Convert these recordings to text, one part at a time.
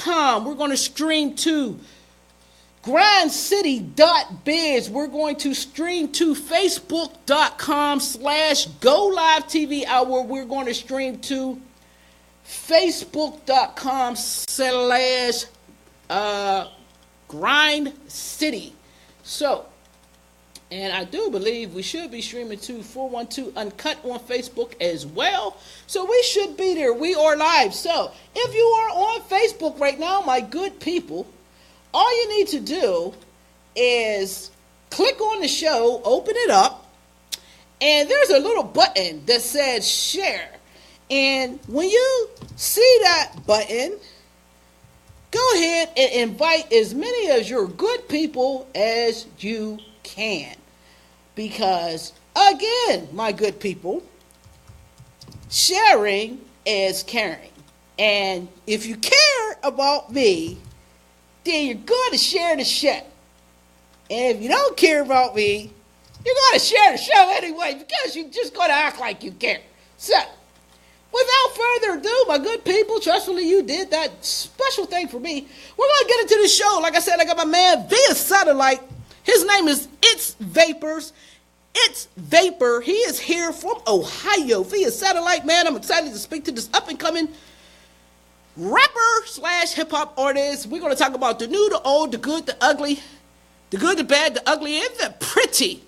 GoLiveTvHour.com. We're going to stream to grindcity.biz. We're going to stream to facebook.com/GoLiveTvHour. We're going to stream to facebook.com/Grind City. So, and I do believe we should be streaming to 412 Uncut on Facebook as well. So we should be there. We are live. So if you are on Facebook right now, my good people, all you need to do is click on the show, open it up, and there's a little button that says share. And when you see that button, go ahead and invite as many of your good people as you can. Because, again, my good people, sharing is caring. And if you care about me, then you're going to share the show. And if you don't care about me, you're going to share the show anyway because you're just going to act like you care. So, without further ado, my good people, trustfully, you did that special thing for me. We're going to get into the show. Like I said, I got my man via satellite. His name is ItzVapor. ItzVapor. He is here from Ohio via satellite, man. I'm excited to speak to this up-and-coming rapper / hip-hop artist. We're going to talk about the new, the old, the good, the ugly, the good, the bad, the ugly, and the pretty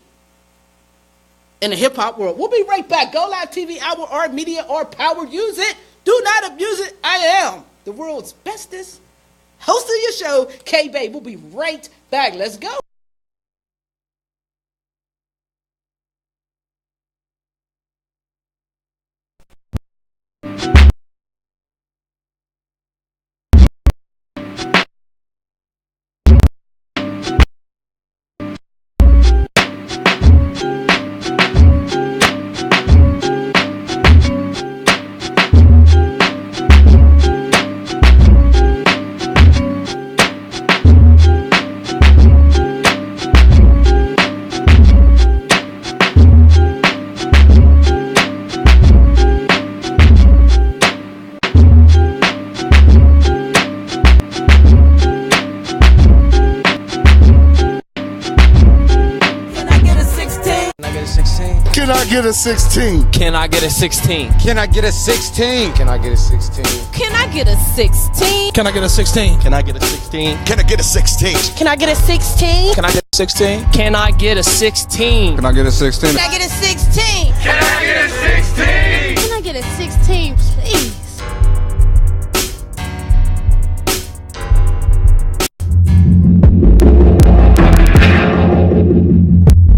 in the hip-hop world. We'll be right back. GoLiveTvHour, our media, our power. Use it. Do not abuse it. I am the world's bestest host of your show, K-Bay. We'll be right back. Let's go. Can I get a 16? Can I get a 16? Can I get a 16? Can I get a 16? Can I get a 16? Can I get a 16? Can I get a 16? Can I get a 16? Can I get a 16? Can I get a 16? Can I get a 16? Can I get a 16? Can I get a 16? Can I get a 16? Can I get a 16, please?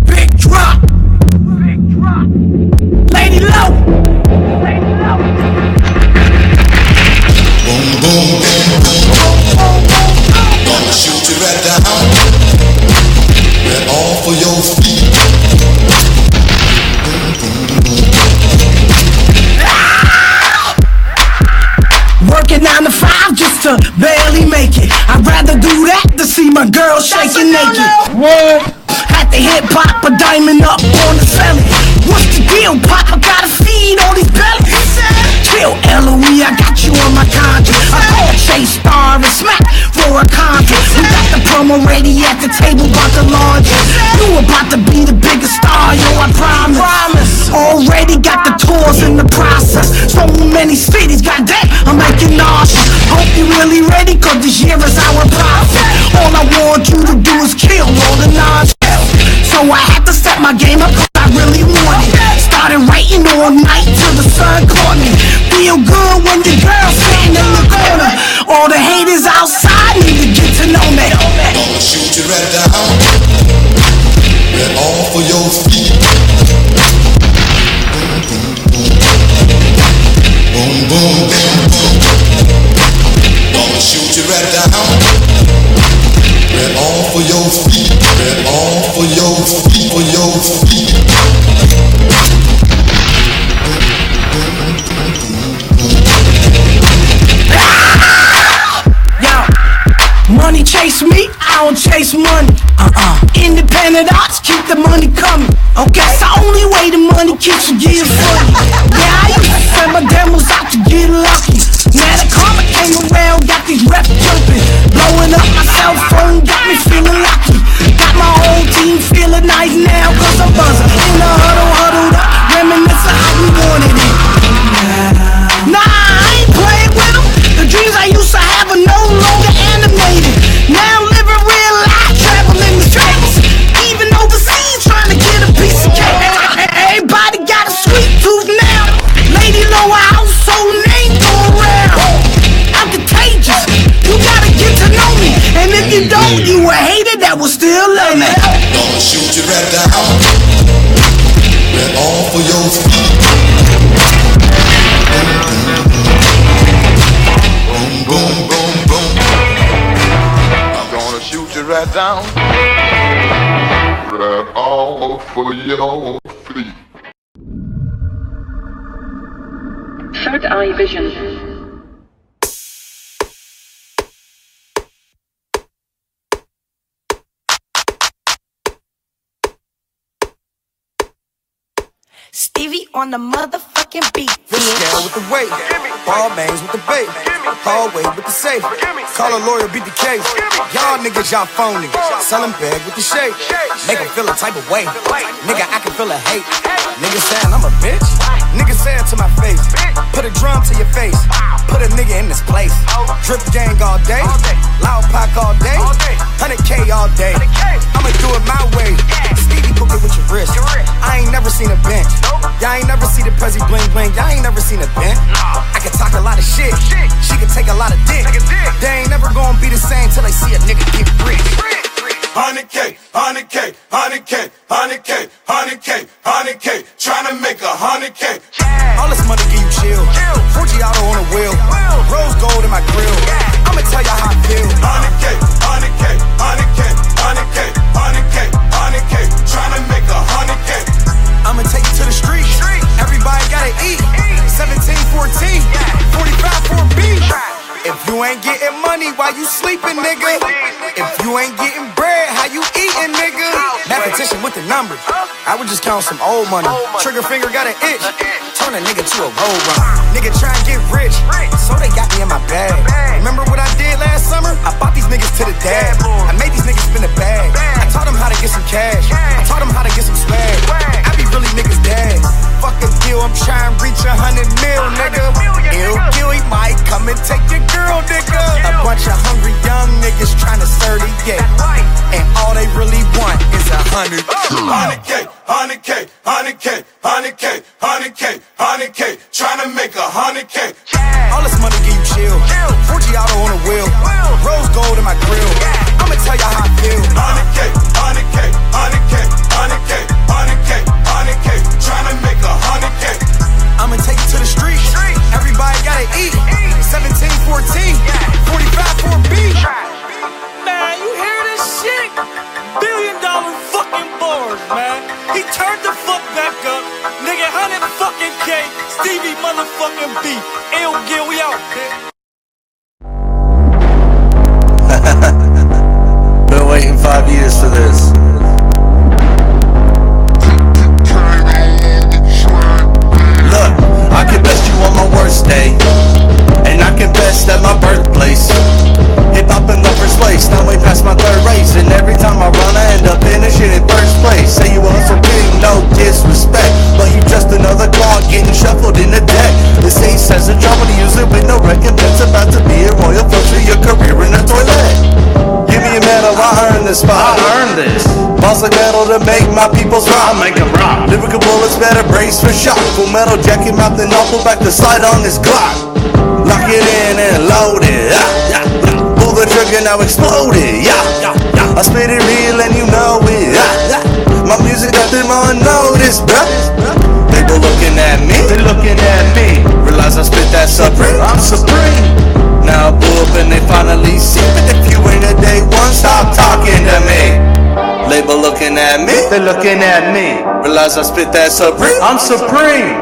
Big drop. Lady low. Boom, boom. Gonna shoot you right down. Right off of your feet. Boom, boom, boom. Working 9 to 5 just to barely make it. I'd rather do that than see my girl shaking naked. What? Had to hip hop a diamond up on the celly. What's the deal, Pop? I gotta feed all these bellies. Chill, LOE, I got you on my contract. I call Chase Star and smack for a contract. We got the promo ready at the table, about to launch it. You about to be the biggest star, yo, I promise. Already got the tours in the process. So many cities, goddamn, I'm making nauseous. Hope you really ready, cause this year is our profit. All I want you to do is kill all the nonsense. So I had to step my game up, cause I really want it. Started writing all night till the sun caught me. Feel good when your girl sitting in the corner. All the haters outside need to get to know me. Gonna shoot you right down. Right off of your feet. Boom, boom, boom. Boom, boom, boom. Gonna shoot you right down. Right off of your feet. Right off of your feet. For your feet. Money chase me, I don't chase money. Independent arts, keep the money coming. Okay, that's the only way the money keeps you getting funny. Yeah, I used to send my demos out to get lucky. Now the karma came around, got these reps right down. Right all for your feet. Third eye vision. Stevie on the motherfucking beat. Fish scale with the weight, ball bangs with the bait, hallway with the safe. Call a lawyer, beat the case. Y'all niggas, y'all phony. Selling bag with the shake. Make them feel a type of way. Nigga, I can feel a hate. Nigga saying I'm a bitch. Nigga saying to my face. Put a drum to your face. Put a nigga in this place. Drip gang all day. Loud pack all day. 100K all day. I'ma do it my way. Stevie cook it with your wrist. I ain't never seen a bench. Y'all ain't never seen the Prezi bling bling. Y'all ain't never seen a bent. I can talk a lot of shit. She can take a lot of dick. They ain't never gonna be the same till they see a nigga get rich. 100K, 100K, 100K, 100K, 100K, 100K, tryna make 100K. All this money give you chill. 4G auto on the wheel. Rose gold in my grill. I'ma tell y'all how I feel. 100K, 100K, 100K, 100K, 100K, 100K, tryna make 100K. I'ma take you to the street. Everybody gotta eat. 17, 14, 45 for a beat. If you ain't getting money, why you sleeping, nigga? If you ain't getting bread, how you eating, nigga? Mathematician with the numbers. I would just count some old money. Trigger finger got an itch. Turn a nigga to a road runner. Nigga try and get rich, so they got me in my bag. Remember what I did last summer? I bought these niggas to the dab. I made these niggas spin a bag. I taught them how to get some cash. I taught them how to get some swag. I be really niggas' dad. Fuck a deal, I'm trying to reach 100 mil, nigga. Ill Gilly might come and take your girl, nigga. A bunch of hungry young niggas trying to serve it, yeah. And all they really want is 100. 100K, 100K, 100K, 100K, 100K, 100K, tryna make 100K. All this money give you chill. 4G auto on the wheel. Rose gold in my grill. I'ma tell y'all how I feel. 100K, 100K, 100K, 100K, 100K, 100K, tryna make 100K. I'ma take you to the street. Everybody gotta eat. 17, 14, 45 for a beat. Man, you hear this shit? $1 billion fucking bars, man. He turned the fuck back up. Nigga, 100 fucking K. Stevie motherfucking B. Ill Gil, we out, bitch. Been waiting 5 years for this. Look, I can best you on my worst day, and I can best at my birthplace. Hip hop in the first place, now way past my third race, and every time I run, I end up finishing in first place. Say you want so big, no disrespect, but you just another card getting shuffled in the deck. This ace has a trouble to use it with no recompense. About to be a royal flush of your career in the toilet. Give me a medal, I earned this spot. I earned this. Balls like metal to make my people's rock. I'll make them rock. Lyrical bullets better brace for shock. Full metal jacket mouth and I'll pull back the slide on this Glock. Lock it in and load it. Pull the trigger, now explode it. I spit it real and you know it. My music got them on notice, bruh. People looking at me, they looking at me. Realize I spit that supreme, I'm supreme. Now I blew up and they finally see. But if you ain't a day one, stop talking to me. Label looking at me, they looking at me. Realize I spit that supreme, I'm supreme.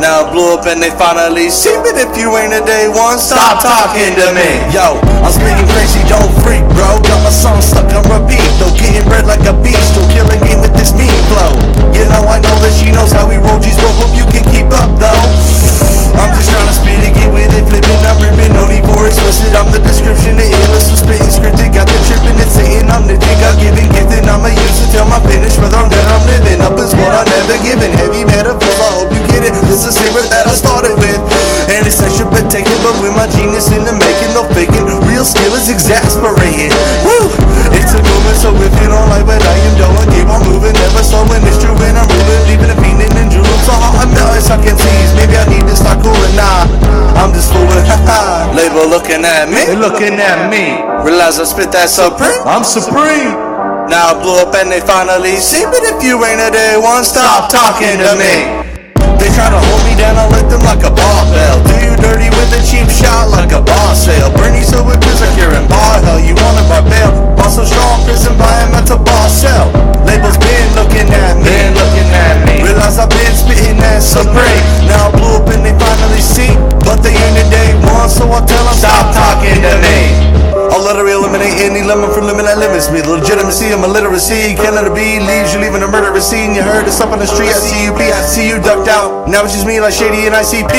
Now I blew up and they finally see. But if you ain't a day one, stop talking to me. Yo, I'm spitting crazy, don't freak, bro. Got my song stuck on repeat. Though getting bread like a beast, still killing me with this mean flow. You know I know that she knows how we roll G's, but hope you can keep up though. I'm just trying to spit it, get with it, flipping, I'm ripping, no need for explicit. I'm the description, the illest, so spitting scripted. Got the tripping and saying I'm the dick, I'm giving, gifted. I'ma use it till my finish, whether I'm dead, I'm living. Up is what I'm never given. Heavy metaphors, I hope you get it. This is a secret that I started with, and it's extra but taken, but with my genius in the making, no faking. Real skill is exasperating. Woo! It's a movement, so if you don't like what I am doing, keep on moving, never slowing. It's true when I'm moving, leaving a feeling in jewels. So I'm not as I can tease. Maybe I need to start cooling. Nah, I'm just fooling. Label looking at me, they looking at me. Realize I spit that supreme, I'm supreme. Now I blew up and they finally see. But if you ain't a day one, stop talking to me. They try to hold me down, I let them like a barbell. Do you dirty with a cheap shot like a bar sale. Bernie so with prison, you're in bar hell. You want a barbell, also strong prison any lemon for limit that limits me. The legitimacy of my literacy, Canada B leaves you leaving a murderous scene. You heard us up on the street, I see you ducked out. Now it's just me like Shady and ICP.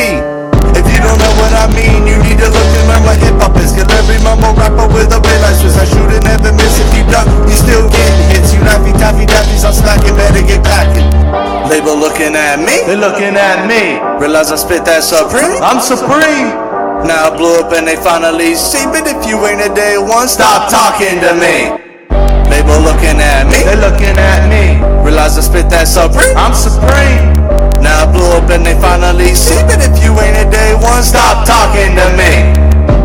If you don't know what I mean, you need to look and learn what hip-hop is. Kill every mumble rapper with a bit like Swiss. I shoot and never miss. If you duck, you still get hits. You laffy taffy dappies, I'm smacking, better get packing. Label looking at me, they looking at me. Realize I spit that supreme, I'm supreme. Now I blew up and they finally see. But if you ain't a day one, stop talking to me. Label looking at me, they looking at me. Realize I spit that supreme, I'm supreme. Now I blew up and they finally see. But if you ain't a day one, stop talking to me.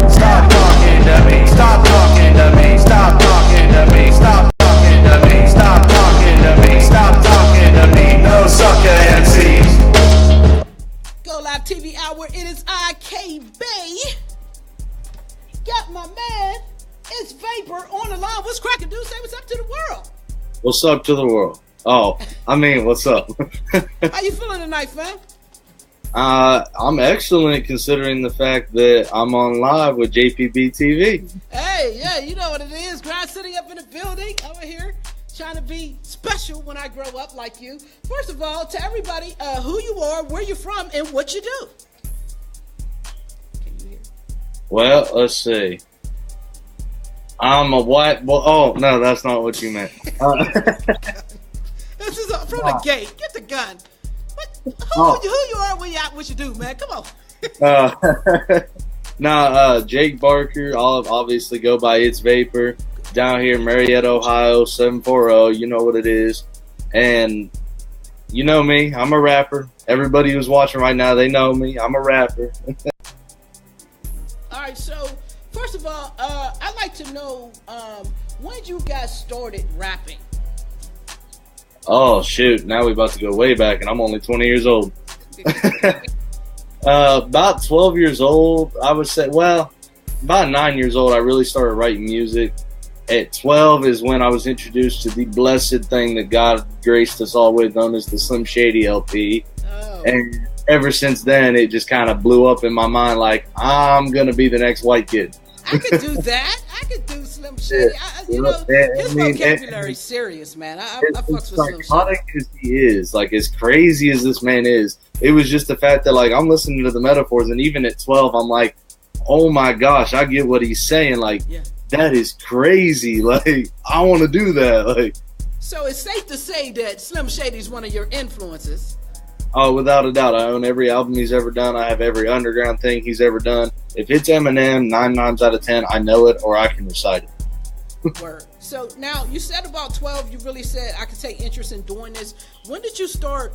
Stop talking to me, stop talking to me, stop talking to me, stop talking to me, stop talking to me, stop talking to me, no sucker MCs. Go Live TV Hour, it is IK Bay. Got my man, ItzVapor on the line. What's cracking, dude? Say what's up to the world. What's up to the world? Oh, I mean, what's up? How you feeling tonight, fam? I'm excellent considering the fact that I'm on live with JPB TV. Hey, yeah, you know what it is. Grind sitting up in the building over here, trying to be special when I grow up like you. First of all, to everybody, who you are, where you're from, and what you do. Can you hear? Well, let's see. I'm a white boy. Oh, no, that's not what you meant. This is from the gate. Get the gun. Who you are, what you do, man? Come on. Jake Barker. I'll obviously go by ItzVapor. Down here in Marietta, Ohio, 740. You know what it is. And you know me. I'm a rapper. Everybody who's watching right now, they know me. I'm a rapper. All right, so first of all, I'd like to know when you guys started rapping. Oh, shoot. Now we're about to go way back, and I'm only 20 years old. About 12 years old, I would say. Well, about 9 years old, I really started writing music. At 12 is when I was introduced to the blessed thing that God graced us all with, known as the Slim Shady LP. Oh. And ever since then, it just kind of blew up in my mind like, I'm going to be the next white kid. I could do that. I could do Slim Shady. His vocabulary's serious, man. I fucks with Slim Shady. Psychotic as he is, like as crazy as this man is, it was just the fact that like I'm listening to the metaphors, and even at 12, I'm like, oh my gosh, I get what he's saying. Like, that is crazy. Like, I want to do that. Like, so it's safe to say that Slim Shady's one of your influences. Oh, without a doubt. I own every album he's ever done. I have every underground thing he's ever done. If it's Eminem, 9 times out of 10, I know it or I can recite it. Word. So now you said about 12, you really said I could take interest in doing this. When did you start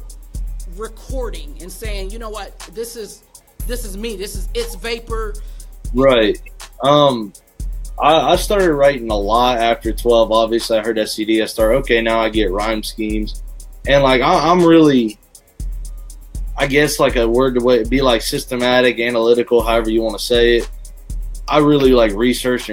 recording and saying, you know what, this is me, this is ItzVapor? Right. I started writing a lot after 12. Obviously, I heard SCD. I started, okay, now I get rhyme schemes. And like, I'm really, I guess like a word to be like systematic, analytical, however you want to say it. I really like researched.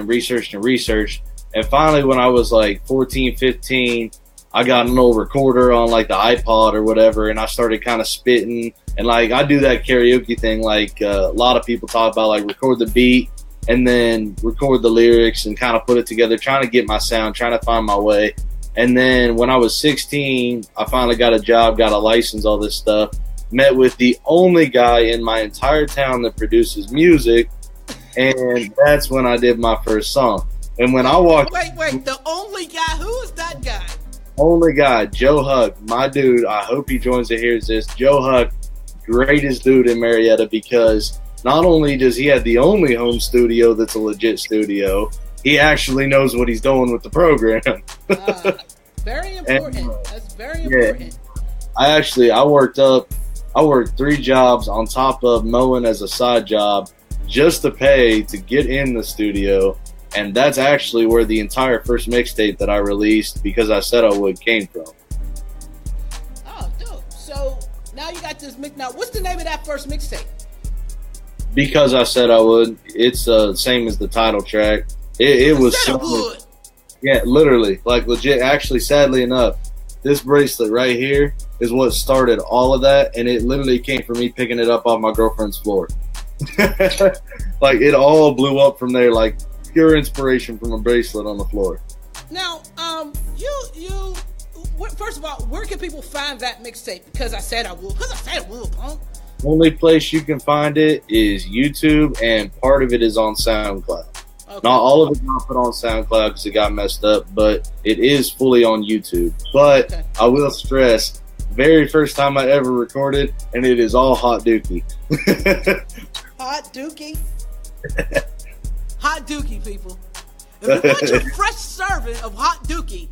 And finally, when I was like 14, 15, I got an old recorder on like the iPod or whatever, and I started kind of spitting. And like, I do that karaoke thing like a lot of people talk about, like record the beat and then record the lyrics and kind of put it together, trying to get my sound, trying to find my way. And then when I was 16, I finally got a job, got a license, all this stuff. Met with the only guy in my entire town that produces music, and that's when I did my first song. And when I walked... Wait, the only guy? Who is that guy? Only guy, Joe Huck, my dude. I hope he joins and hears this. Joe Huck, greatest dude in Marietta, because not only does he have the only home studio that's a legit studio, he actually knows what he's doing with the program. Very important. That's very important. I worked 3 jobs on top of mowing as a side job just to pay to get in the studio. And that's actually where the entire first mixtape that I released, because I said I would, came from. Oh, dope. So now you got this mix. Now, what's the name of that first mixtape? Because I said I would. It's same as the title track. It was so, yeah, literally, like legit. Actually, sadly enough, this bracelet right here is what started all of that, and it literally came from me picking it up off my girlfriend's floor. Like, it all blew up from there. Like, pure inspiration from a bracelet on the floor. Now, first of all, where can people find that mixtape? Because I said I will. Punk. Only place you can find it is YouTube, and part of it is on SoundCloud. Okay. Not all of it's not put on SoundCloud because it got messed up, but it is fully on YouTube. But okay. I will stress, very first time I ever recorded, and it is all Hot Dookie. Hot Dookie? Hot Dookie, people. If you want your fresh serving of Hot Dookie,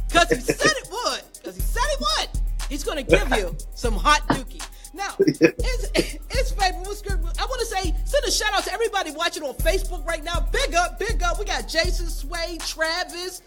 because he said it would, he's going to give you some Hot Dookie. Now, it's Vapor. What's good? I want to say, send a shout out to everybody watching on Facebook right now. Big up. We got Jason, Sway, Travis.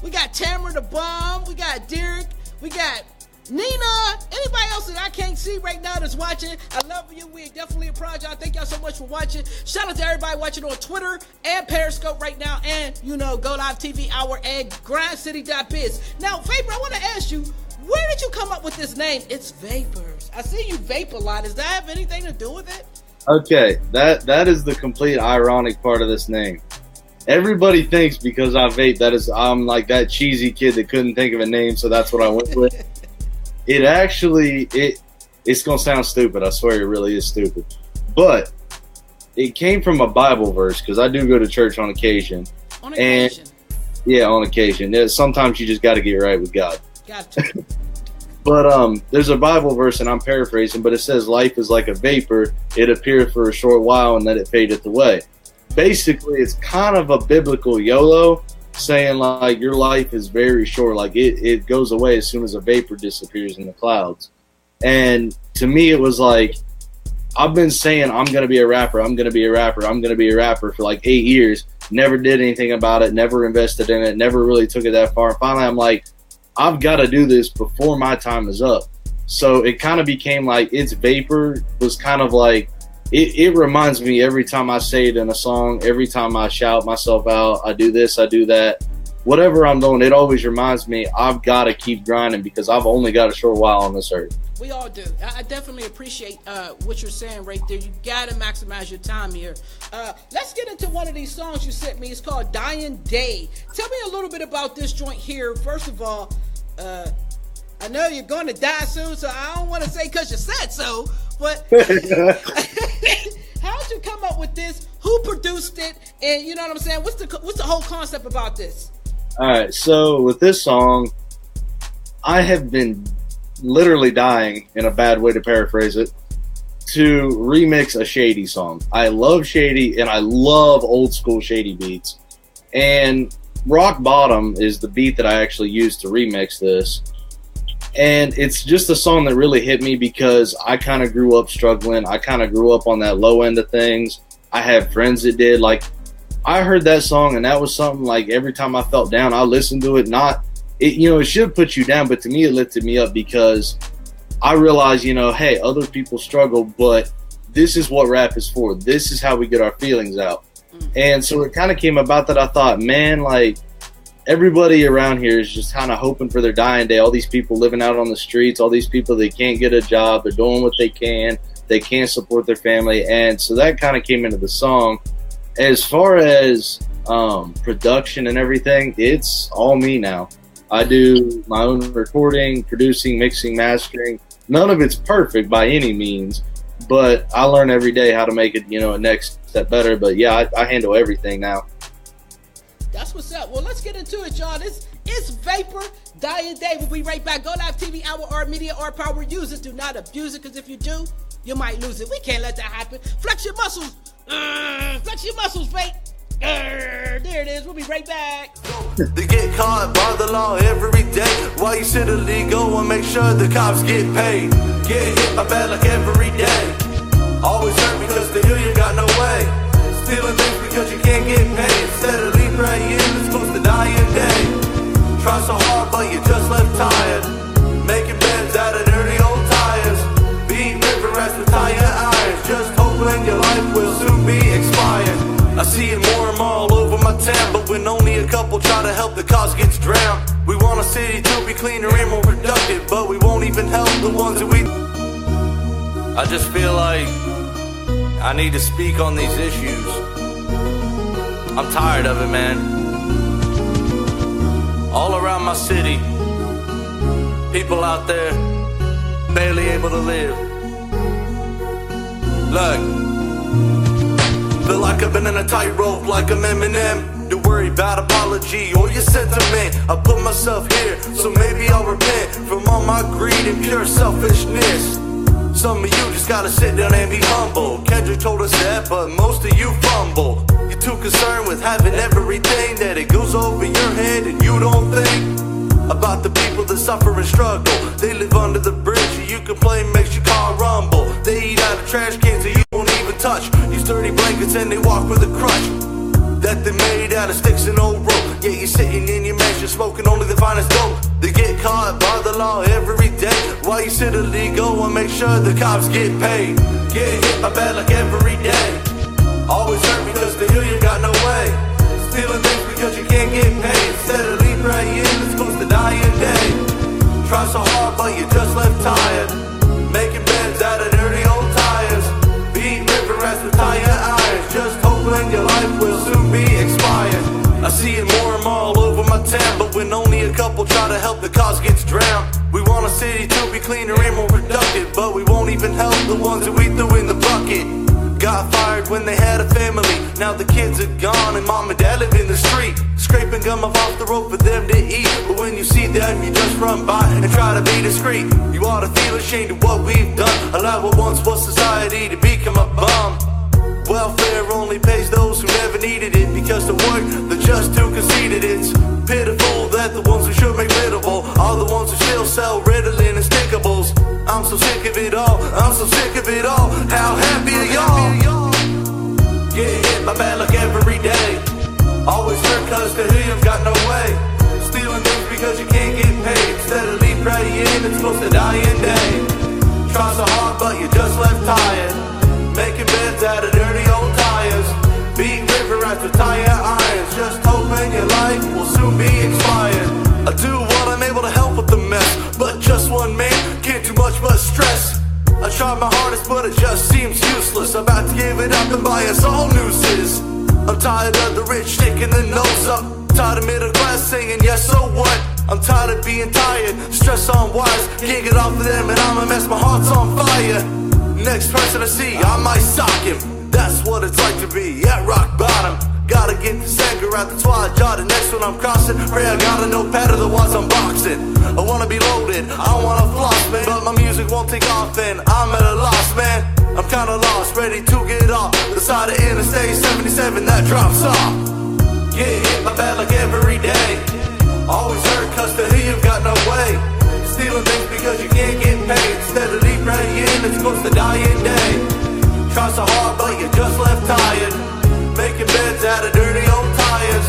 We got Tamara the Bomb. We got Derek. We got Nina. Anybody else that I can't see right now that's watching, I love you. We definitely applaud y'all. Thank y'all so much for watching. Shout out to everybody watching on Twitter and Periscope right now. And, Go Live TV Hour and GrindCity.biz. Now, Vapor, I want to ask you, where did you come up with this name? It's Vapors. I see you vape a lot. Does that have anything to do with it? Okay, that is the complete ironic part of this name. Everybody thinks because I vape I'm like that cheesy kid that couldn't think of a name, so that's what I went with. It's gonna sound stupid. I swear it really is stupid. But it came from a Bible verse because I do go to church on occasion. On occasion. Yeah, on occasion. Sometimes you just got to get right with God. Gotcha. But there's a Bible verse, and I'm paraphrasing, but it says life is like a vapor. It appeareth for a short while, and then it fadeth away. Basically, it's kind of a biblical YOLO, saying like your life is very short. Like it goes away as soon as a vapor disappears in the clouds. And to me, it was like, I've been saying I'm going to be a rapper. I'm going to be a rapper. I'm going to be a rapper for like 8 years. Never did anything about it. Never invested in it. Never really took it that far. And finally, I'm like, I've got to do this before my time is up. So it kind of became like ItzVapor was kind of like, it reminds me every time I say it in a song, every time I shout myself out, I do this, I do that. Whatever I'm doing, it always reminds me I've got to keep grinding because I've only got a short while on this earth. We all do. I definitely appreciate what you're saying right there. You got to maximize your time here. Let's get into one of these songs you sent me. It's called Dying Day. Tell me a little bit about this joint here. First of all, I know you're going to die soon, so I don't want to say because you said so, but how'd you come up with this? Who produced it? And you know what I'm saying? What's the whole concept about this? All right, so with this song, I have been literally dying, in a bad way to paraphrase it, to remix a Shady song. I love Shady, and I love old school Shady beats. And Rock Bottom is the beat that I actually used to remix this. And it's just a song that really hit me because I kind of grew up struggling. I kind of grew up on that low end of things. I have friends that did. Like, I heard that song, and that was something like every time I felt down, I listened to it. It should put you down, but to me, it lifted me up because I realized, hey, other people struggle, but this is what rap is for. This is how we get our feelings out. And so it kind of came about that I thought, man, like, everybody around here is just kind of hoping for their dying day. All these people living out on the streets, all these people, they can't get a job. They're doing what they can. They can't support their family. And so that kind of came into the song. As far as production and everything, it's all me now. I do my own recording, producing, mixing, mastering. None of it's perfect by any means, but I learn every day how to make it, a next step better. But yeah, I handle everything now. That's what's up. Well, let's get into it, y'all. This is Vapor, Dying Day. We'll be right back. Go Live TV Hour, Art Media, Art Power. Use it. Do not abuse it, because if you do, you might lose it. We can't let that happen. Flex your muscles. Flex your muscles, Vape. There it is. We'll be right back. They get caught by the law every day. While you sit illegal and make sure the cops get paid. Get hit by bad like every day. Always hurt because to heal you got no way. Stealing things because you can't get paid. Steadily praying it's supposed to die in day. Try so hard but you just left tired. Making beds out of dirty old tires. Beat river rats with tire irons. Just hoping your life will soon be expired. I see it more and more all over my town. But when only a couple try to help, the cause gets drowned. We want a city to be cleaner and more productive, but we won't even help the ones that we... I just feel like I need to speak on these issues. I'm tired of it, man. All around my city, people out there barely able to live. Look, feel like I've been in a tightrope like I'm Eminem. Don't worry about apology or your sentiment. I put myself here, so maybe I'll repent from all my greed and pure selfishness. Some of you just gotta sit down and be humble. Kendrick told us that, but most of you fumble. You're too concerned with having everything that it goes over your head and you don't think about the people that suffer and struggle. They live under the bridge and you complain makes your car rumble. They eat out of trash cans that you won't even touch. Use dirty blankets and they walk with a crutch that they made out of sticks and old rope. Yeah, you're sitting in your mansion smoking only the finest dope. They get caught by the law every day while you sit illegal and make sure the cops get paid. Get hit by bad luck every day. Always hurt because they hear you got no way. Stealing things because you can't get paid. Steadily praying it's close to dying day. Try so hard but you just left tired. Making beds out of dirty old tires. Beat river rats with tire irons. Just hoping your life will soon be expired. I see it more and more all over my town, but when only a couple try to help, the cause gets drowned. We want a city to be cleaner and more productive, but we won't even help the ones that we threw in the bucket. Got fired when they had a family, now the kids are gone and mom and dad live in the street. Scraping gum off the road for them to eat, but when you see them you just run by and try to be discreet. You ought to feel ashamed of what we've done, allow what once was society to become a bum. Welfare only pays those who never needed it, because the work they're just too conceited. It's pitiful that the ones who should make biddable are the ones who still sell Ritalin and stickables. I'm so sick of it all, I'm so sick of it all. How happy are y'all? Get hit by bad luck every day. Always hurt cause the you've got no way. Stealing things because you can't get paid. Steadily praying it's supposed to die in day. Try so hard but you just left tired. Making beds out of dirty old tires. Beat river rats with tire irons. Just hoping your life will soon be expired. I do what I'm able to help with the mess, but just one man can't do much but stress. I tried my hardest but it just seems useless. About to give it up and buy us all nooses. I'm tired of the rich sticking their nose up. Tired of middle class singing yes so what. I'm tired of being tired, stress on wires. Can't get off of them and I'm a mess, my heart's on fire. Next person I see, I might sock him. That's what it's like to be at rock bottom. Gotta get this anger out, that's why I jot the next one I'm crossing. Pray I got a notepad, otherwise I'm boxing. I wanna be loaded, I wanna floss, man, but my music won't take off and I'm at a loss, man. I'm kinda lost, ready to get off the side of Interstate 77 that drops off. Get hit by bad luck every day. Always hurt cause to hear you've got no way. Stealing things because you can't get paid. Steadily praying it's supposed to die in day. Try so hard but you just left tired. Making beds out of dirty old tires.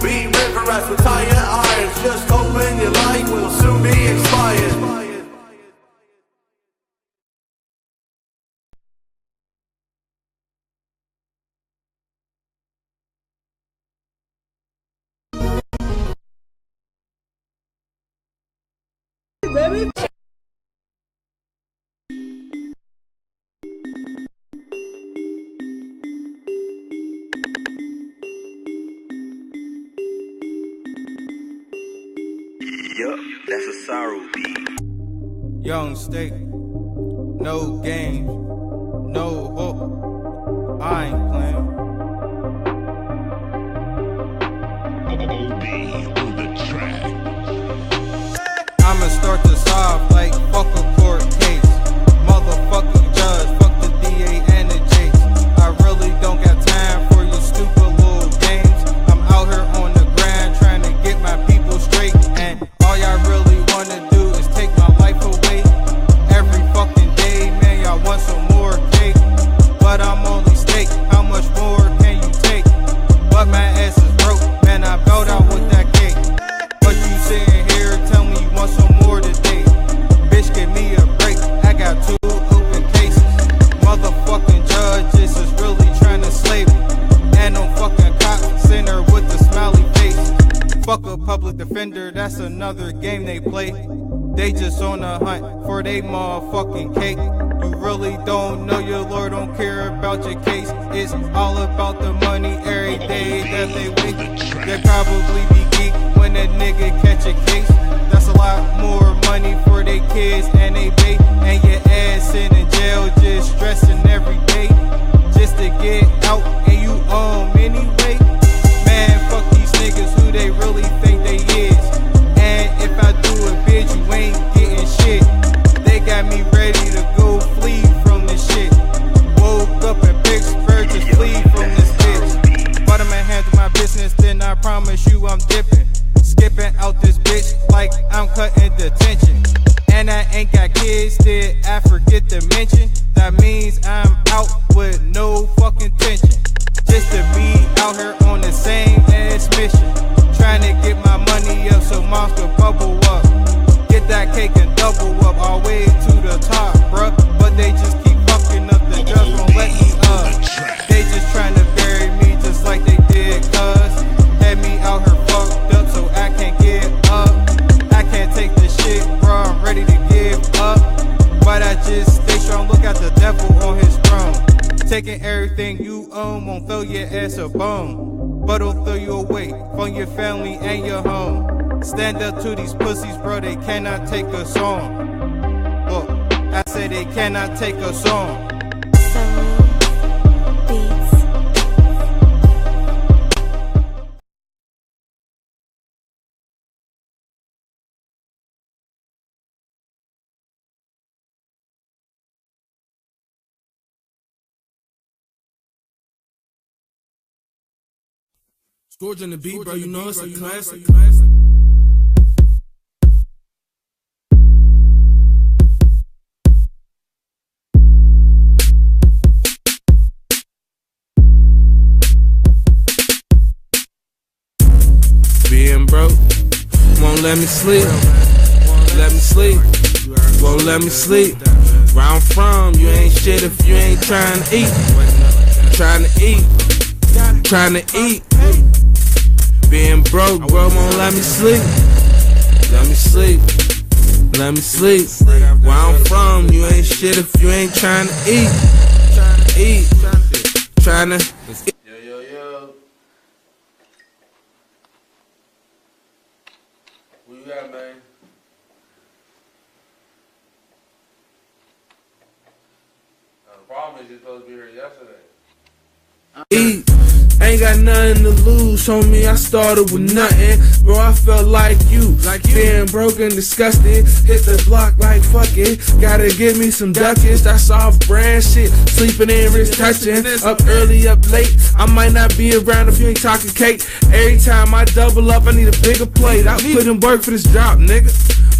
Beat river rats with tire irons. Just hoping your life will soon be expired. Baby. Yup, that's a sorrow beat. Young State, no games, no hope. I ain't playing. OB on the track. I'ma start this off like fuck a court case. Motherfucking judge, fuck the DA and the Jakes. I really don't got time for your stupid little games. I'm out here on the grind trying to get my people straight. And all y'all really wanna do is take my life away. Every fucking day, man, y'all want some more cake. But I'm only steak, how much more can you take? But my ass is broke, man, I bowed out with that cake. But you sitting here, tell me you want some more today. Bitch, give me a break, I got 2 open cases. Motherfucking judges is really trying to slave me. And no fucking cop center with the smiley face. Fuck a public defender, that's another game they play. They just on the hunt for they motherfucking cake. You really really don't know your Lord, don't care about your case. It's all about the money every day that they wait. They probably be geek when a nigga catch a case. That's a lot more money for their kids and they bait. And your ass in the jail just stressing every day just to get out and you anyway. Man, fuck these niggas who they really think they is. And if I do a bitch, you ain't getting shit. They got me ready to go flee from this shit. Woke up in Pittsburgh to flee from this bitch. But I'ma handle my business, then I promise you I'm dipping. Skipping out this bitch like I'm cutting detention. And I ain't got kids, did I forget to mention? That means I'm out with no fucking tension. Just to be out here on the same ass mission. Trying to get my money up so moms can bubble up. Get that cake and double up all the way to the top, bruh. But they just keep fucking up, the judge won't let me up. They just trying to bury me just like they did, cuz had me out here fucked up so I can't get up. I can't take the shit, bruh, I'm ready to give up. But I just stay strong, look at the devil on his throne. Taking everything you own won't throw your ass a bone, but it'll throw you away from your family and your home. Stand up to these pussies, bro, they cannot take us on. Look, I say they cannot take us on. Scourge on the beat, bro, you know it's a classic. Being broke won't let me sleep. Let me sleep. Won't let me sleep. Where I'm from, you ain't shit if you ain't trying to eat. Trying to eat. Trying to eat. Being broke, bro, won't let me sleep. Let me sleep. Let me sleep. Where I'm from, you ain't shit if you ain't trying to eat. Eat. Trying to eat. Yo. Where you at, man? Now, the problem is you're supposed to be here yesterday. Eat. Ain't got nothing to lose, homie, I started with nothing. Bro, I felt like you. Being broken, disgusting. Hit the block like fuck it. Gotta give me some duckets. That's off brand shit. Sleeping in, wrist touching. Up early, up late. I might not be around if you ain't talking cake. Every time I double up, I need a bigger plate. I put in work for this drop, nigga.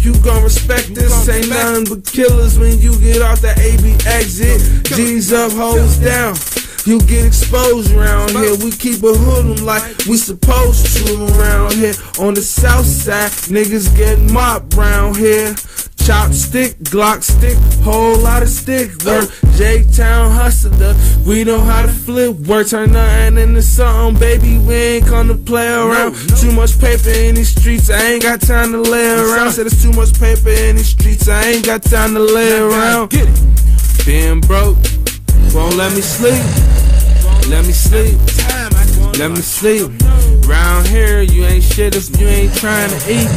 You gon' respect this, ain't nothing but killers when you get off the AB exit. G's up, hoes down. You get exposed around here. We keep a hood like we supposed to around here. On the south side, niggas getting mopped around here. Chopstick, Glock stick, whole lot of stick work. J-Town hustler, we know how to flip work. Turn nothing into something, baby, we ain't come to play around. Too much paper in these streets, I ain't got time to lay around. Said there's too much paper in these streets, I ain't got time to lay around. Being broke won't let me sleep. Let me sleep. Let me sleep. Round here, you ain't shit if you ain't trying to eat.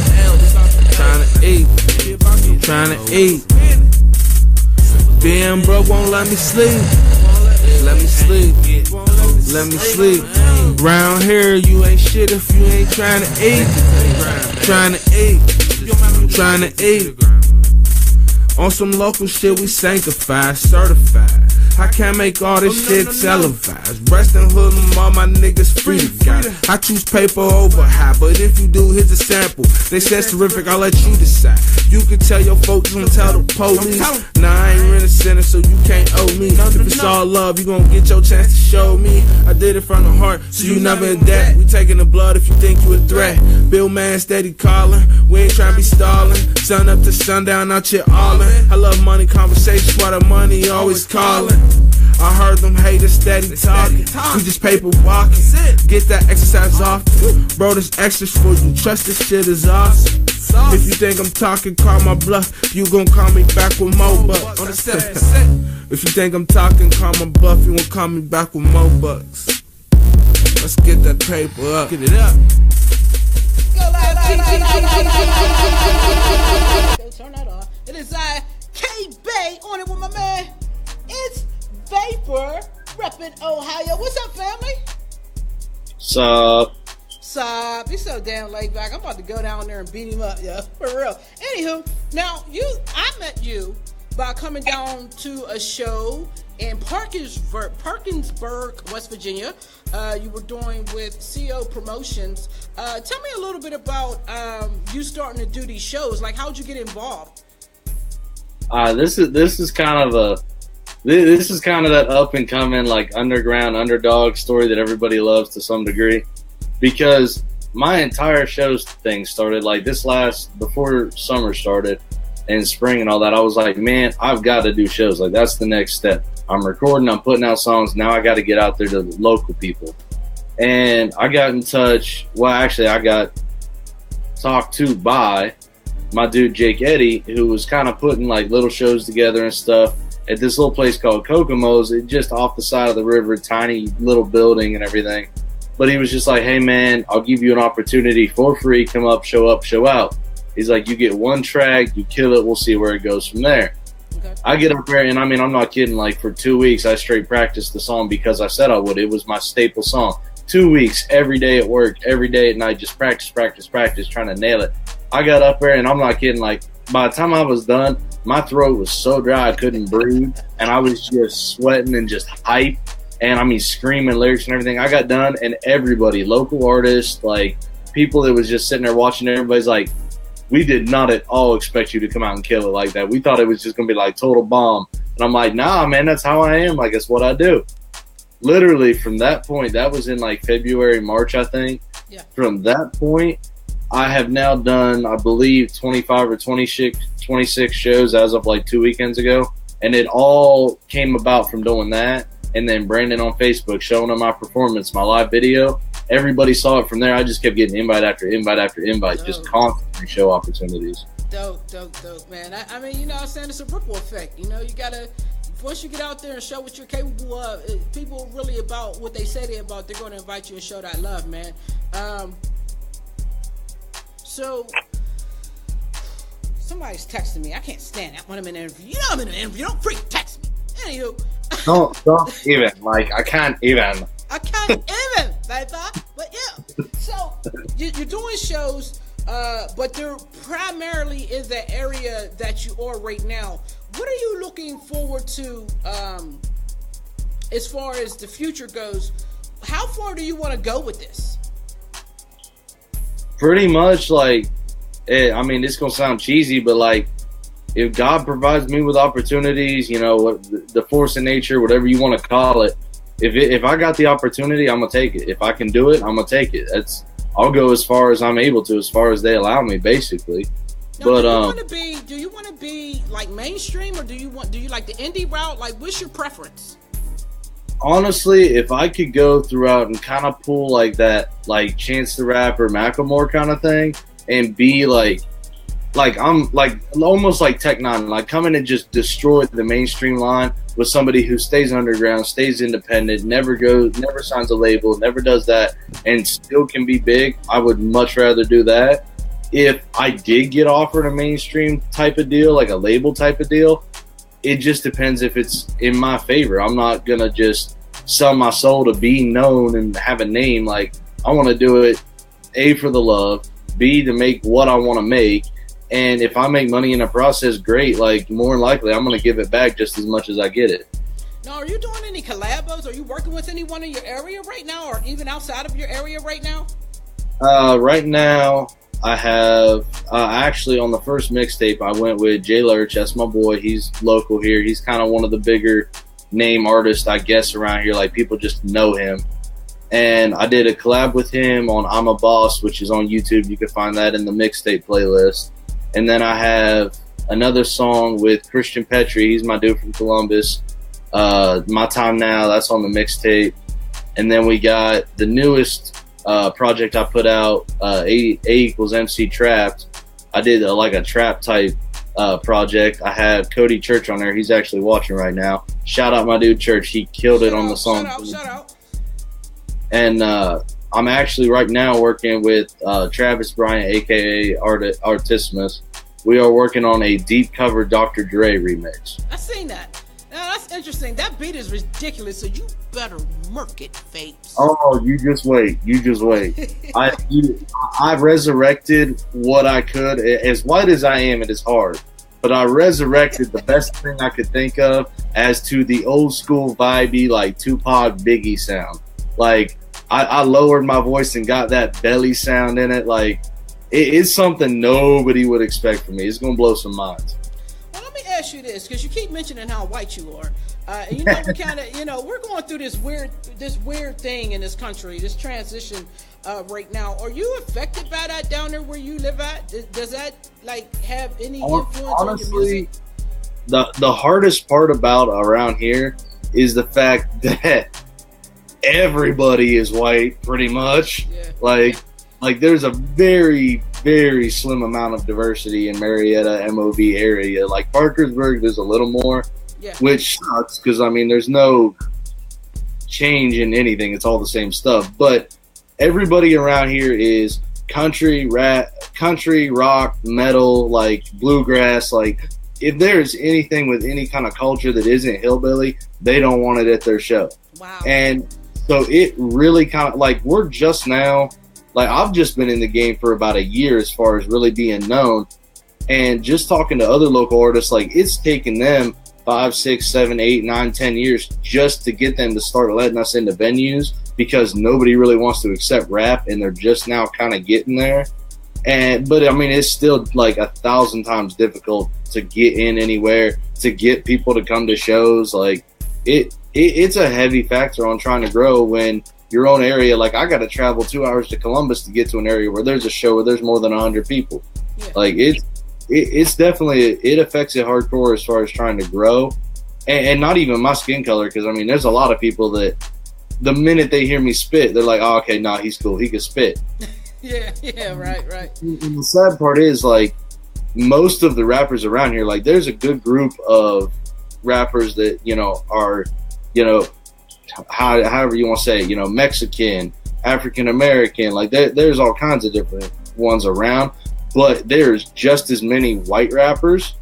Trying to eat. Trying to eat. Being broke won't let me sleep. Let me sleep. Let me sleep. Round here, you ain't shit if you ain't trying to eat. Trying to eat. Trying to eat. On some local shit, we sanctified, certified. I can't make all this shit televised. Rest in hood, all my niggas free to God. I choose paper over high, but if you do, here's a sample. They said it's terrific, I'll let you decide. You can tell your folks, don't tell the police. Nah, I ain't in a center, so you can't owe me. If it's all love, you gon' get your chance to show me. I did it from the heart, so you never in debt. We taking the blood if you think you a threat. Bill man steady calling, we ain't trying to be stalling. Sun up to sundown, out here allin'. I love money conversations, why the money always calling. I heard them haters steady talking. We just paper walking. Get that exercise off. Bro, this extra's for you. Trust this shit is awesome. If you think I'm talking, call my bluff. You gon' call me back with more bucks. If you think I'm talking, call my bluff. You gon' call me back with more bucks. Let's get that paper up. Get it up. Turn that on. It is K-Bay on it with my man. ItzVapor, reppin' Ohio. What's up, family? Sup? Sup? He's so damn laid back. I'm about to go down there and beat him up, yo. For real. Anywho, now I met you by coming down to a show in Parkinsburg, West Virginia. You were doing with CO Promotions. Tell me a little bit about you starting to do these shows. Like, how'd you get involved? This is kind of that up and coming, like, underground underdog story that everybody loves to some degree, because my entire shows thing started like before summer started and spring and all that. I was like, man, I've got to do shows. Like, that's the next step. I'm recording, I'm putting out songs. Now I got to get out there to the local people. And I got in touch. Well, actually, I got talked to by my dude, Jake Eddy, who was kind of putting like little shows together and stuff at this little place called Kokomo's. It just off the side of the river, tiny little building and everything. But he was just like, hey, man, I'll give you an opportunity for free. Come up, show out. He's like, you get one track, you kill it, we'll see where it goes from there. Okay. I get up there, and I mean, I'm not kidding, like for 2 weeks, I straight practiced the song because I said I would. It was my staple song. 2 weeks, every day at work, every day at night, just practice, trying to nail it. I got up there, and I'm not kidding, like by the time I was done, my throat was so dry I couldn't breathe, and I was just sweating and just hype, and I mean screaming lyrics and everything. I got done, and everybody, local artists, like people that was just sitting there watching, everybody's like, we did not at all expect you to come out and kill it like that. We thought it was just going to be like total bomb. And I'm like, nah, man, that's how I am. Like, it's what I do. Literally from that point, that was in like February, March, I think. Yeah. From that point, I have now done, I believe, 25 or 26 shows as of like 2 weekends ago. And it all came about from doing that. And then Brandon on Facebook showing him my performance, my live video. Everybody saw it from there. I just kept getting invite after invite after invite, just constantly show opportunities. Dope, man. I mean, you know what I'm saying? It's a ripple effect. You know, you got to, once you get out there and show what you're capable of, people really about what they say they're about, they're going to invite you and show that love, man. So, somebody's texting me. I can't stand that when I'm in an interview. You know I'm in an interview. Don't freaking text me. Anywho. Don't even. Like, I can't even. Baby. But yeah, so you're doing shows, but they're primarily in the area that you are right now. What are you looking forward to as far as the future goes? How far do you want to go with this? Pretty much, like, I mean, it's going to sound cheesy, but like, if God provides me with opportunities, you know, the force of nature, whatever you want to call it, if I got the opportunity, I'm gonna take it. If I can do it, I'm gonna take it. I'll go as far as I'm able to, as far as they allow me, basically. Now, but do you want to be like mainstream, or do you like the indie route? Like, what's your preference? Honestly, if I could go throughout and kind of pull like that, like Chance the Rapper, Macklemore kind of thing, and be like I'm like almost like Tech Nine, like come in and just destroy the mainstream line with somebody who stays underground, stays independent, never signs a label, never does that, and still can be big. I would much rather do that. If I did get offered a mainstream type of deal, like a label type of deal, it just depends if it's in my favor. I'm not gonna just sell my soul to be known and have a name. Like, I want to do it, A, for the love, B, to make what I want to make. And if I make money in the process, great. Like, more than likely, I'm going to give it back just as much as I get it. Now, are you doing any collabos? Are you working with anyone in your area right now, or even outside of your area right now? Right now, I have actually on the first mixtape, I went with Jay Lurch. That's my boy. He's local here. He's kind of one of the bigger name artists, I guess, around here. Like, people just know him. And I did a collab with him on I'm a Boss, which is on YouTube. You can find that in the mixtape playlist. And then I have another song with Christian Petrie. He's my dude from Columbus. My Time Now, that's on the mixtape. And then we got the newest project I put out, A equals MC Trapped. I did a trap type project. I had Cody Church on there. He's actually watching right now. Shout out my dude Church. He killed it on the song. Shout out. And I'm actually right now working with Travis Bryant, aka Artissimus. We are working on a deep cover Dr. Dre remix. I seen that. Now that's interesting. That beat is ridiculous, so you better murk it, Vapes. Oh, you just wait. I resurrected what I could. As white as I am, it is hard. But I resurrected the best thing I could think of as to the old school vibey, like Tupac Biggie sound. Like, I lowered my voice and got that belly sound in it. Like, it's something nobody would expect from me. It's going to blow some minds. Well, let me ask you this, because you keep mentioning how white you are. We kind of, we're going through this weird thing in this country, this transition right now. Are you affected by that down there where you live at? Does that have any influence on your music? The hardest part about around here is the fact that everybody is white, pretty much. Yeah. Like there's a very, very slim amount of diversity in Marietta, MOV area. Like Parkersburg, there's a little more. Yeah. Which sucks because, there's no change in anything. It's all the same stuff. But everybody around here is country, rock, metal, like bluegrass. Like, if there's anything with any kind of culture that isn't hillbilly, they don't want it at their show. Wow. And so it really kind of, we're just now, I've just been in the game for about a year as far as really being known. And just talking to other local artists, it's taken them 5, 6, 7, 8, 9, 10 years just to get them to start letting us into venues because nobody really wants to accept rap and they're just now kind of getting there. But it's still 1,000 times difficult to get in anywhere, to get people to come to shows. It's a heavy factor on trying to grow when your own area, I got to travel 2 hours to Columbus to get to an area where there's a show where there's more than 100 people. Yeah. It's definitely, it affects it hardcore as far as trying to grow. And not even my skin color, because, there's a lot of people that the minute they hear me spit, they're like, oh, okay, nah, he's cool. He can spit. yeah, right. And the sad part is, most of the rappers around here, there's a good group of rappers that, are, however you want to say it, Mexican, African-American, there's all kinds of different ones around. But there's just as many white rappers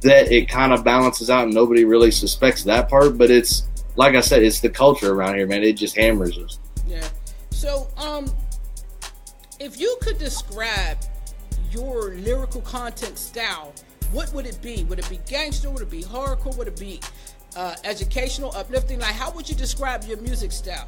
that it kind of balances out and nobody really suspects that part. But it's, like I said, it's the culture around here, man. It just hammers us. Yeah. So, if you could describe your lyrical content style, what would it be? Would it be gangster? Would it be hardcore? Would it be educational, uplifting? How would you describe your music style?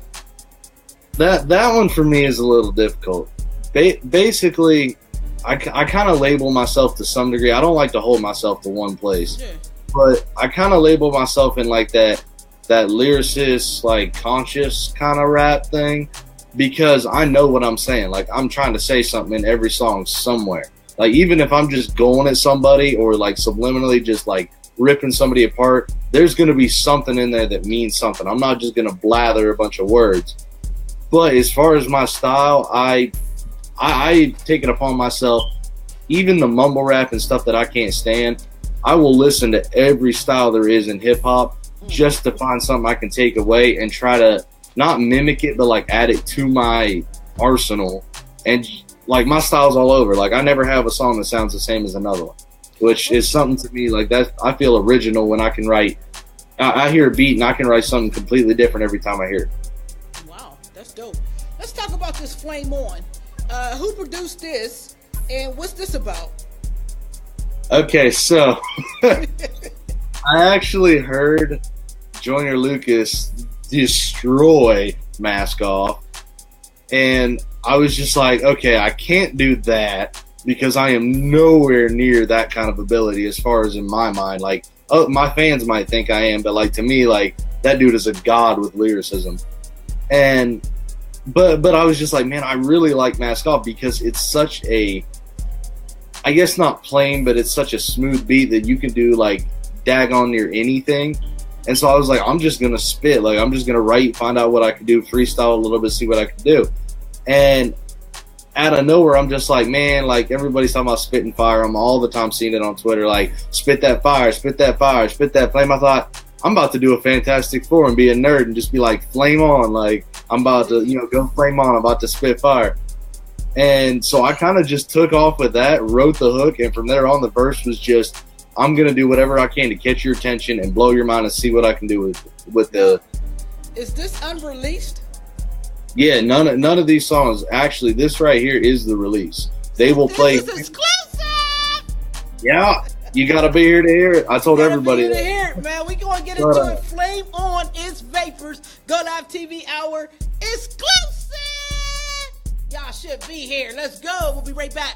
That one for me is a little difficult. Basically, I kind of label myself to some degree. I don't like to hold myself to one place. Yeah. But I kind of label myself in that lyricist, conscious kind of rap thing because I know what I'm saying. I'm trying to say something in every song somewhere. Even if I'm just going at somebody or subliminally just ripping somebody apart, there's going to be something in there that means something. I'm not just going to blather a bunch of words. But as far as my style, I take it upon myself, even the mumble rap and stuff that I can't stand, I will listen to every style there is in hip-hop just to find something I can take away and try to not mimic it, but add it to my arsenal. And my style's all over. I never have a song that sounds the same as another one, which is something to me that I feel original when I can write. I hear a beat and I can write something completely different every time I hear it. Wow, that's dope. Let's talk about this Flame On. Who produced this, and what's this about? Okay, so I actually heard Joyner Lucas destroy Mask Off, and I was just like, okay, I can't do that because I am nowhere near that kind of ability as far as in my mind. My fans might think I am, but to me, that dude is a god with lyricism. But I was just like, man, I really like Mask Off because it's such a, I guess not plain, but it's such a smooth beat that you can do daggone near anything. And so I was like, I'm just going to spit. Like, I'm just going to write, find out what I can do, freestyle a little bit, see what I can do. And out of nowhere, I'm just like, man, like, everybody's talking about spitting fire. I'm all the time seeing it on Twitter, like, spit that fire, spit that fire, spit that flame. I thought, I'm about to do a Fantastic Four and be a nerd and just be like, flame on. Like, I'm about to, go flame on. I'm about to spit fire. And so I kind of just took off with that, wrote the hook, and from there on, the verse was just, I'm going to do whatever I can to catch your attention and blow your mind and see what I can do with the... Is this unreleased? Yeah, none of these songs. Actually, this right here is the release. They will play... This is exclusive! Yeah, you got to be here to hear it. I told everybody that. To hear it, man. We going to get into it. Flame on, ItzVapor's Go Live TV Hour exclusive! Y'all should be here. Let's go. We'll be right back.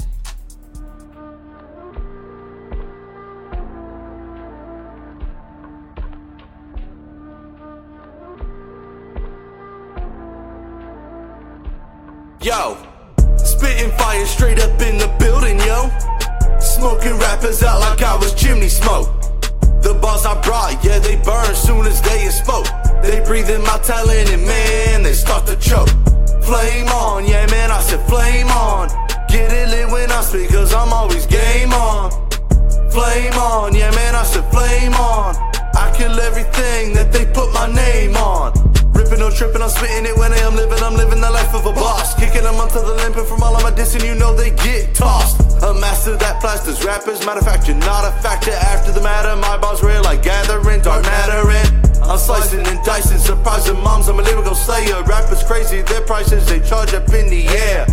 Yo, spitting fire straight up in the building, yo. Smoking rappers out like I was chimney smoke. The bars I brought, yeah, they burn soon as they spoke. They breathe in my talent and man, they start to choke. Flame on, yeah, man, I said flame on. Get it lit when I speak, cause I'm always game on. Flame on, yeah, man, I said flame on. I kill everything that they put my name on. Ripping or tripping, I'm spitting it when I'm living the life of a boss. Kicking them onto the limp, and from all of my dissing, they get tossed. A master that plasters rappers, matter of fact, you're not a factor after the matter. My bars real like gathering, dark matter, and I'm slicing and dicing, surprising moms, I'm a lyrical slayer. Rappers crazy, their prices, they charge up in the air.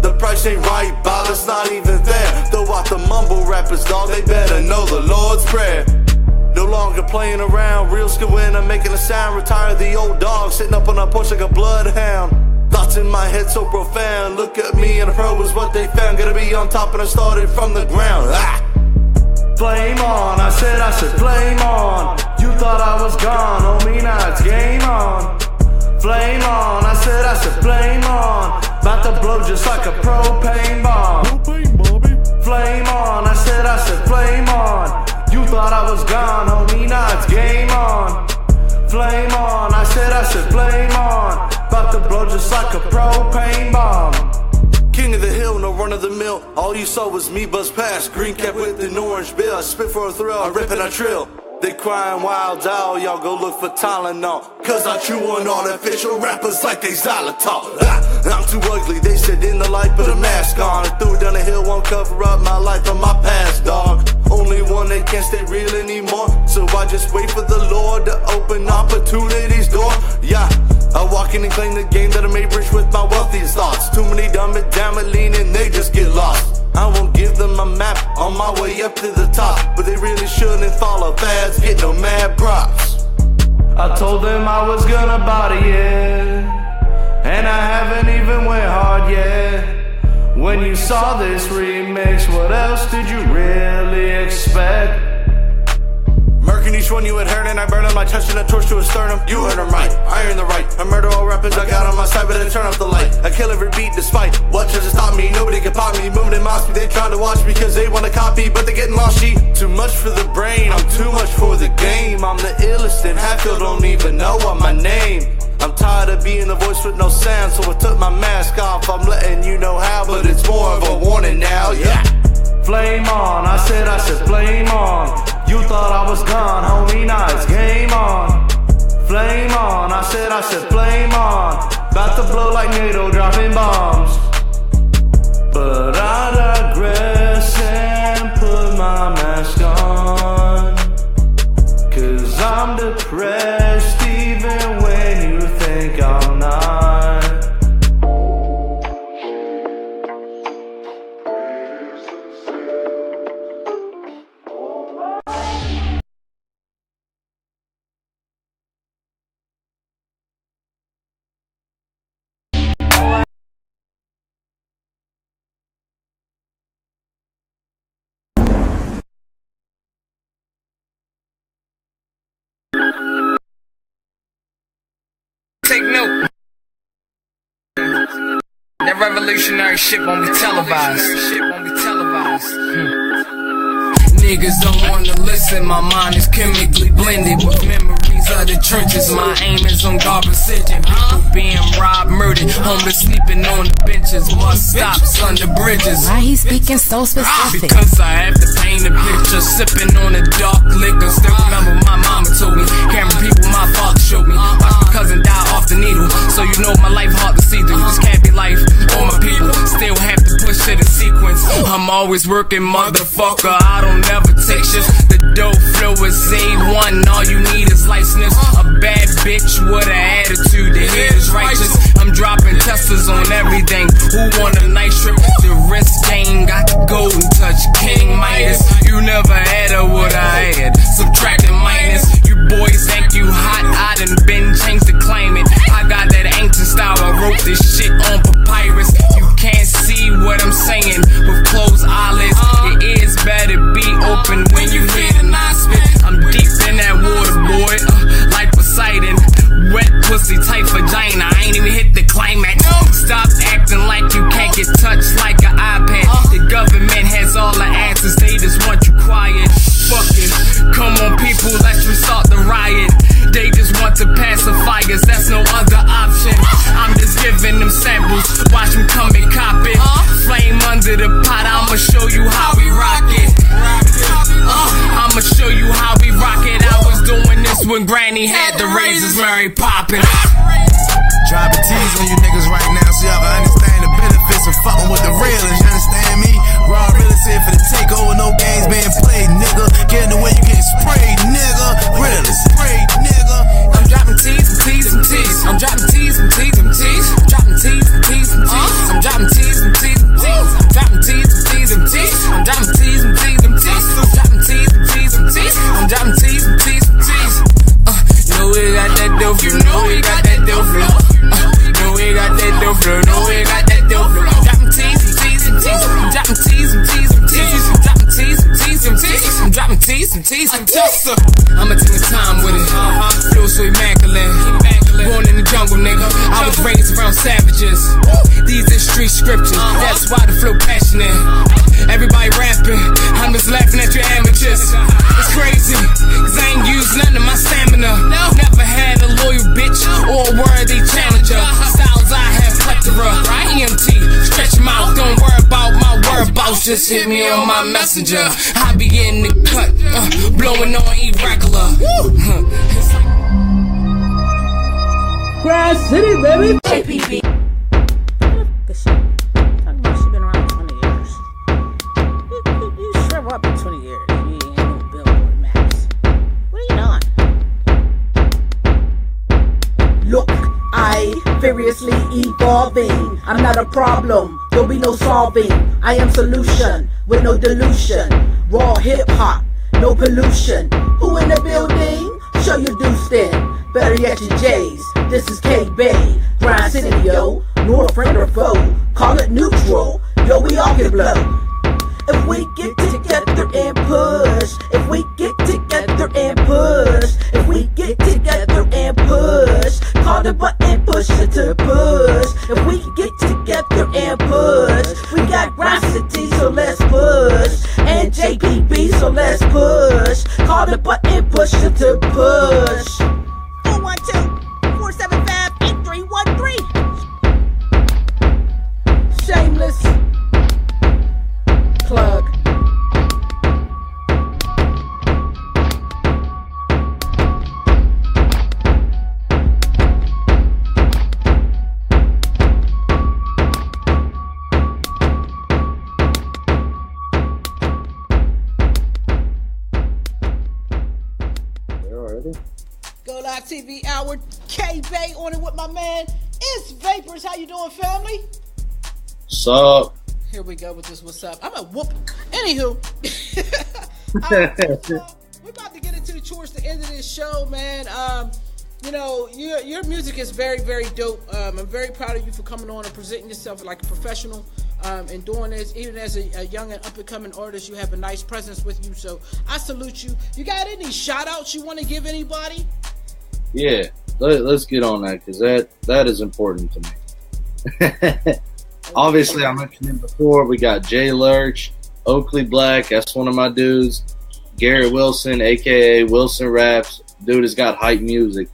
The price ain't right, Bob, it's not even there. Throw out the mumble rappers, dog, they better know the Lord's Prayer. No longer playing around, real skill when I'm making a sound. Retire the old dog, sitting up on a porch like a bloodhound. Thoughts in my head so profound. Look at me and a pro is what they found. Gotta be on top and I started from the ground. Flame on, I said flame on. You thought I was gone, oh me now it's game on. Flame on, I said flame on. About to blow just like a propane bomb. Flame on, I said flame on. You thought I was gone, homie, now it's game on. Flame on, I said flame on. About to blow just like a propane bomb. King of the hill, no run of the mill. All you saw was me buzz past. Green cap with an orange bill. I spit for a thrill, I rip and I trill. They crying wild owl, y'all go look for Tylenol. Cause I chew on artificial rappers like they xylitol. I'm too ugly, they said in the light, put a mask on. I threw it down the hill, won't cover up my life or my past, dog. Only one that can't stay real anymore. So I just wait for the Lord to open opportunities door. Yeah, I walk in and claim the game that I made rich with my wealthiest thoughts. Too many dumb it, damn it, lean and they just get lost. I won't give them a map on my way up to the top, but they really shouldn't follow fads, get no mad props. I told them I was gonna body it, and I haven't even went hard yet. When you saw this remix, what else did you really expect? Murking each one you had heard, and I burn them like touching a torch to a sternum. You heard them right, I earned the right. I murder all rappers I got on my side, but I turn off the light. I kill every beat despite what tries to stop me. Nobody can pop me, moving in my speed. They trying to watch me cause they want to copy, but they getting lost. She too much for the brain, I'm too much for the game. I'm the illest and Hatfield don't even know what my name. I'm tired of being the voice with no sound, so I took my mask off. I'm letting you know how, but it's more of a warning now, yeah. Flame on, I said flame on. You thought I was gone, homie, now it's game on. Flame on, I said flame on. About to blow like NATO, dropping bombs. But I digress and put my mask on. Cause I'm depressed even when you think I'm not. Take note. That revolutionary shit won't be televised. Niggas don't wanna listen. My mind is chemically blended with memories of the trenches. My aim is on God precision. People being robbed, murdered, homeless sleeping on the benches. Bus stops under bridges. Why he speaking so specific? Because I have to paint a picture, sipping on a dark liquor. Still remember my mama told me, camera people my father showed me. Watch my cousin die off the needle, so you know my life hard to see through. This can't be life, all my people still have to push it in sequence. I'm always working, motherfucker, I don't never take shit. The dope flow is A1, all you need is license. A bad bitch with an attitude, the head is righteous. I'm dropping testers on everything. Who want a nice trip? The wrist game got the golden touch, King Midas. You never had her, what I had. Subtracting minus. You boys think you hot, I done been changed the climate. I got that ancient style, I wrote this shit on papyrus. You can't see what I'm saying with closed eyelids. Your ears better be open when you hear the nine spit. I'm deep in that water, boy, like Poseidon. Wet pussy, tight vagina, I ain't even hit the climax. Stop acting like you can't get touched like an iPad. The government has all the answers, they just want you quiet. Fucking, come on people, let's restart the riot. They just want to pacify us, that's no other option. I'm just giving them samples, watch them come and cop it. Flame under the pot, I'ma show you how we rock it. I'ma show you how we rock it. I was doing this when Granny had the razors, Mary poppin'. Dropping T's on you niggas right now so y'all can understand the benefits of fucking with the realists. You understand me? Raw realist here for the takeover, no games being played, nigga. Get in the way, you getting sprayed, nigga. Realist, sprayed, nigga. I'm dropping T's and T's and T's. I'm dropping T's and T's and T's. Dropping T's and T's and T's. I'm dropping T's and T's and T's. I'm dropping T's and T's and T's. I'm dropping T's and T's and T's. I'm dropping T's and T's and T's. I'm dropping T's and T's and T's. You know we got that dope flow. You know we got that dope flow. You know we got that dope flow. You know we got that dope flow. I'm dropping T's and T's and T's. I'm dropping T's and T's and T's. I'm dropping T's and T's and T's. I'm dropping T's and T's and T's. I'ma take my time with it. Flow so immaculate. Born in the jungle, nigga. I was raised around savages. These are street scriptures. That's why the flow passionate. Everybody rapping, I'm just laughing at your amateurs. It's crazy, cause I ain't used none of my stamina. Never had a loyal bitch or a worthy challenger. Styles I have plethora. EMT, stretch them out, don't worry about my whereabouts. Just hit me on my messenger. I be in the cut, blowing on irregular. Grass City, baby. JPB. You sure up in 20 years. You ain't had no Billboard maps. What are you doing? Look, I variously evolving. I'm not a problem, there'll be no solving. I am solution with no delusion. Raw hip hop, no pollution. Who in the building? Show your deuce then. Better yet your J's. This is K-Bay, Grind City, yo. Nor friend or foe, call it neutral. Yo, we all can blow. If we get together and push, if we get together and push, if we get together and push, call the button, push it to push. If we get together and push, we got Grind City, so let's push. And JPB, so let's push. Call the button, push it to push. 412-475-8313. Shameless plug. GoLiveTV Hour, K-Bay on it with my man ItzVapor. How you doing, family? Sup? Here we go with this. What's up? I'm a whoop. Anywho, we're about to get into towards the end of this show, man. You know, your music is very, very dope. I'm very proud of you for coming on and presenting yourself like a professional and doing this. Even as a young and up-and-coming artist, you have a nice presence with you, so I salute you. You got any shout-outs you want to give anybody? Yeah, let's get on that, because that is important to me. Obviously, I mentioned him before. We got Jay Lurch, Oakley Black, that's one of my dudes. Garrett Wilson, a.k.a. Wilson Raps, dude has got hype music.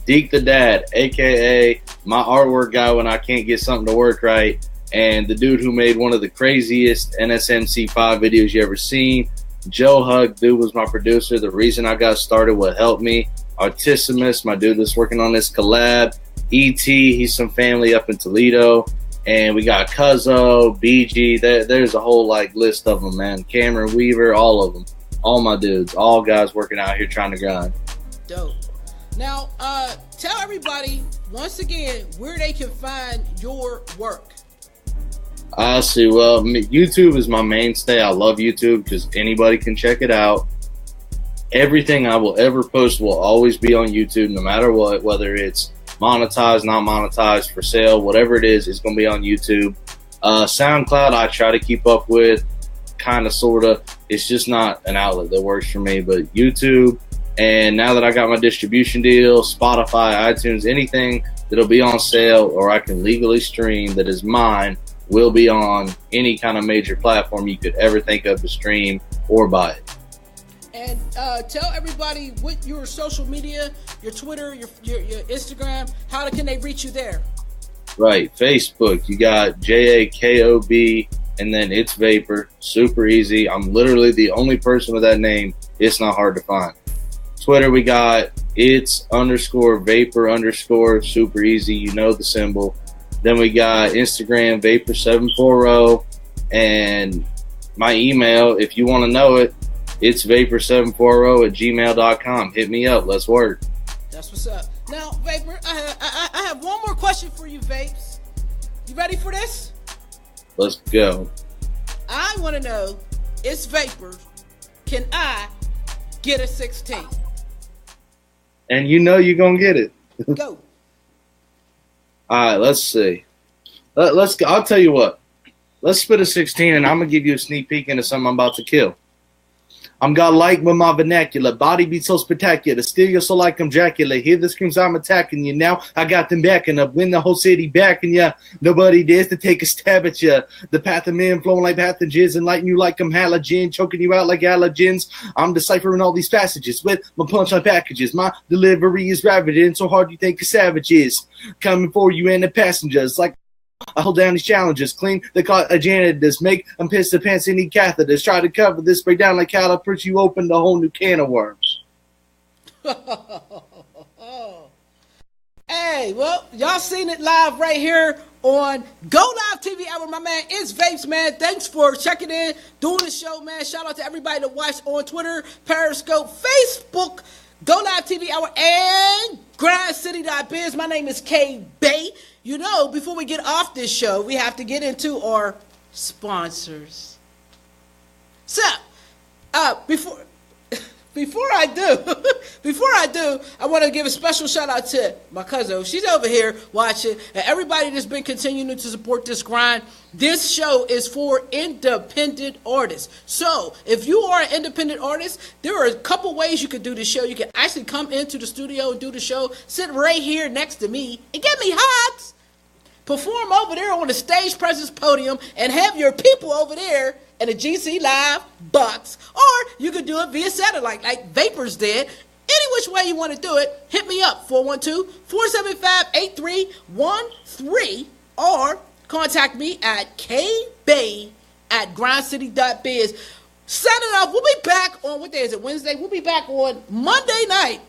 Deke the Dad, a.k.a. my artwork guy when I can't get something to work right, and the dude who made one of the craziest NSMC5 videos you ever seen. Joe Hug, dude, was my producer. The reason I got started, what helped me. Artissimus, my dude that's working on this collab. E.T., he's some family up in Toledo. And we got Cuzzo, BG. There's a whole list of them, man. Cameron Weaver, all of them. All my dudes. All guys working out here trying to grind. Dope. Now, tell everybody, once again, where they can find your work. I see. Well, YouTube is my mainstay. I love YouTube because anybody can check it out. Everything I will ever post will always be on YouTube, no matter what, whether it's monetized, not monetized, for sale, whatever it is, it's going to be on YouTube. SoundCloud, I try to keep up with, kind of, sort of. It's just not an outlet that works for me, but YouTube. And now that I got my distribution deal, Spotify, iTunes, anything that'll be on sale or I can legally stream that is mine will be on any kind of major platform you could ever think of to stream or buy it. And tell everybody what your social media, your Twitter, your Instagram, how can they reach you there? Right, Facebook, you got JAKOB and then ItzVapor, super easy. I'm literally the only person with that name. It's not hard to find. Twitter, we got It's_Vapor_, super easy. You know the symbol. Then we got Instagram, Vapor740, and my email, if you want to know it, it's Vapor740@gmail.com. Hit me up. Let's work. That's what's up. Now, Vapor, I have one more question for you, Vapes. You ready for this? Let's go. I want to know, ItzVapor, can I get a 16? And you know you're going to get it. Go. All right, let's see. Let's go. I'll tell you what. Let's spit a 16, and I'm going to give you a sneak peek into something I'm about to kill. I'm godlike with my vernacular. Body be so spectacular. Steal your soul like I'm Dracula. Hear the screams, I'm attacking you. Now I got them backing up. Win the whole city backing ya. Nobody dares to take a stab at ya. The path of men flowing like pathogens and lighting you like I'm halogen. Choking you out like allergens. I'm deciphering all these passages with my punchline packages. My delivery is ravaging. So hard you think a savage is. Coming for you and the passengers like I hold down these challenges, clean the janitors, make them piss the pants and need catheters, try to cover this, break down like calipers, you opened a whole new can of worms. Hey, well, y'all seen it live right here on GoLiveTvHour. My man, ItzVapes, man. Thanks for checking in, doing the show, man. Shout out to everybody that watched on Twitter, Periscope, Facebook, GoLiveTvHour, and GrindCity.biz. My name is K-Bay. You know, before we get off this show, we have to get into our sponsors. So, before I do, I want to give a special shout out to my cousin. She's over here watching, and everybody that's been continuing to support this grind. This show is for independent artists. So, if you are an independent artist, there are a couple ways you could do the show. You can actually come into the studio and do the show, sit right here next to me, and give me hugs. Perform over there on the stage presence podium and have your people over there in a GC Live box. Or you could do it via satellite like Vapors did. Any which way you want to do it, hit me up, 412-475-8313, or contact me at kbay@grindcity.biz. Signing off, we'll be back on, what day is it, Wednesday? We'll be back on Monday night.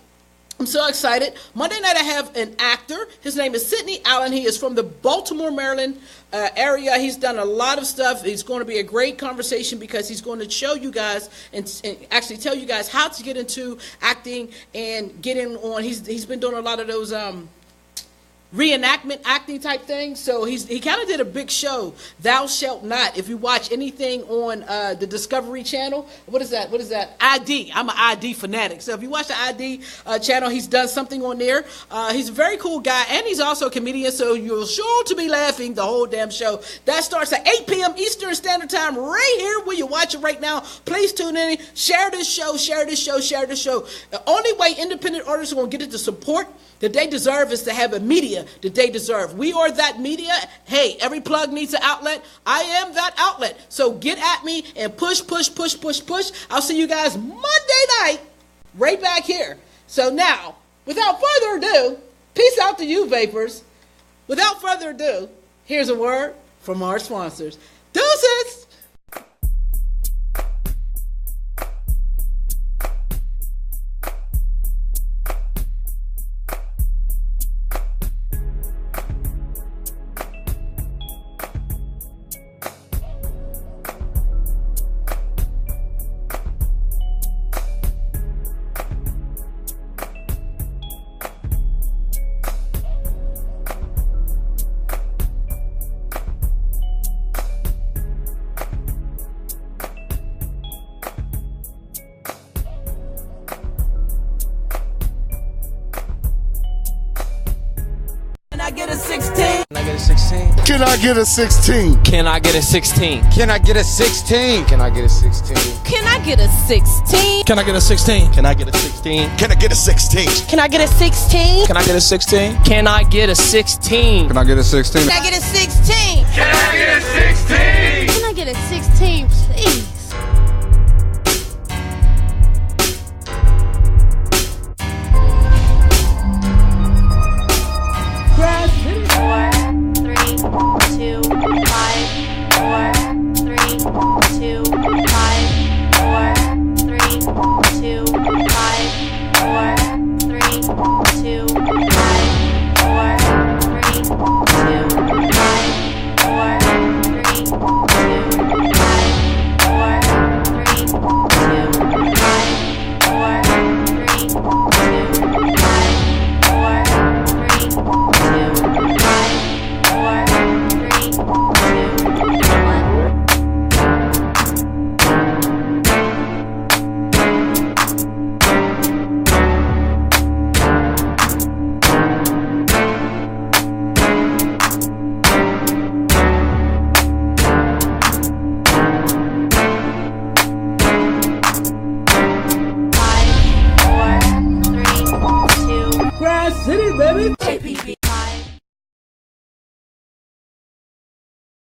I'm so excited. Monday night I have an actor. His name is Sidney Allen. He is from the Baltimore, Maryland area. He's done a lot of stuff. He's going to be a great conversation because he's going to show you guys and actually tell you guys how to get into acting and get in on. He's been doing a lot of those reenactment acting type things. So he kind of did a big show, Thou Shalt Not. If you watch anything on the Discovery Channel, what is that? ID. I'm an ID fanatic. So if you watch the ID channel, he's done something on there. He's a very cool guy, and he's also a comedian, so you're sure to be laughing the whole damn show. That starts at 8 p.m. Eastern Standard Time right here where you watch it right now. Please tune in. Share this show. Share this show. Share this show. The only way independent artists are going to get it the support that they deserve is to have a media that they deserve. We are that media. Hey, every plug needs an outlet. I am that outlet. So get at me and push. I'll see you guys Monday night right back here. So now, without further ado, peace out to you, vapors. Without further ado, here's a word from our sponsors. Deuces! Can I get a 16? Can I get a 16? Can I get a 16? Can I get a 16? Can I get a 16? Can I get a 16? Can I get a 16? Can I get a 16? Can I get a 16? Can I get a 16? Can I get a 16? Can I get a 16? Can I get a 16? Can I get a 16? Can I get a 16, please? Four, three, two, 5, 4, 3, 2,